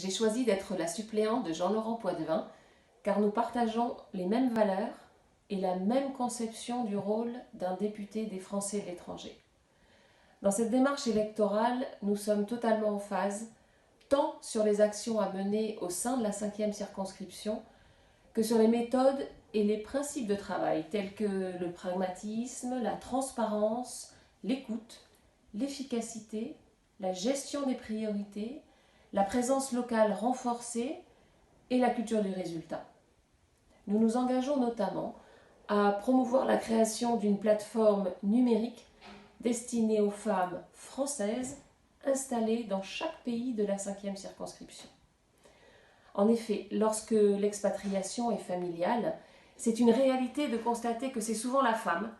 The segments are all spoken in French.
J'ai choisi d'être la suppléante de Jean-Laurent Poitevin car nous partageons les mêmes valeurs et la même conception du rôle d'un député des Français de l'étranger. Dans cette démarche électorale, nous sommes totalement en phase, tant sur les actions à mener au sein de la 5e circonscription que sur les méthodes et les principes de travail tels que le pragmatisme, la transparence, l'écoute, l'efficacité, la gestion des priorités, la présence locale renforcée et la culture du résultat. Nous nous engageons notamment à promouvoir la création d'une plateforme numérique destinée aux femmes françaises installées dans chaque pays de la 5e circonscription. En effet, lorsque l'expatriation est familiale, c'est une réalité de constater que c'est souvent la femme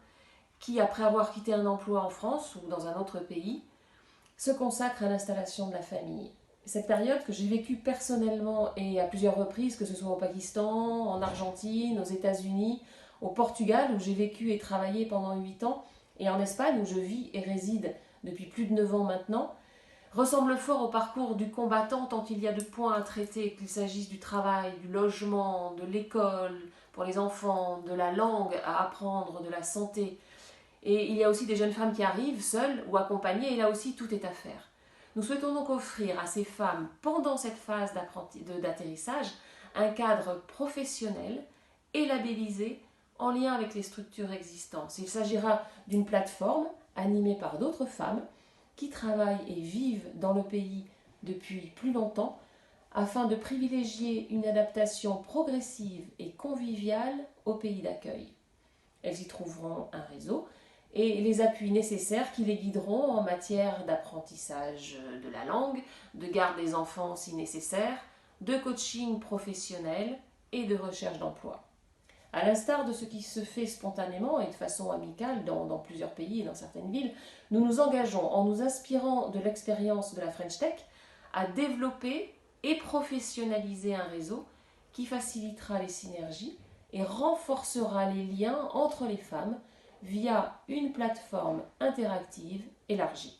qui, après avoir quitté un emploi en France ou dans un autre pays, se consacre à l'installation de la famille. Cette période que j'ai vécue personnellement et à plusieurs reprises, que ce soit au Pakistan, en Argentine, aux États-Unis, au Portugal où j'ai vécu et travaillé pendant 8 ans, et en Espagne où je vis et réside depuis plus de 9 ans maintenant, ressemble fort au parcours du combattant tant il y a de points à traiter, qu'il s'agisse du travail, du logement, de l'école pour les enfants, de la langue à apprendre, de la santé. Et il y a aussi des jeunes femmes qui arrivent seules ou accompagnées, et là aussi tout est à faire. Nous souhaitons donc offrir à ces femmes, pendant cette phase d'atterrissage, un cadre professionnel et labellisé en lien avec les structures existantes. Il s'agira d'une plateforme animée par d'autres femmes qui travaillent et vivent dans le pays depuis plus longtemps afin de privilégier une adaptation progressive et conviviale au pays d'accueil. Elles y trouveront un réseau et les appuis nécessaires qui les guideront en matière d'apprentissage de la langue, de garde des enfants si nécessaire, de coaching professionnel et de recherche d'emploi. À l'instar de ce qui se fait spontanément et de façon amicale dans plusieurs pays et dans certaines villes, nous nous engageons, en nous inspirant de l'expérience de la French Tech, à développer et professionnaliser un réseau qui facilitera les synergies et renforcera les liens entre les femmes via une plateforme interactive élargie.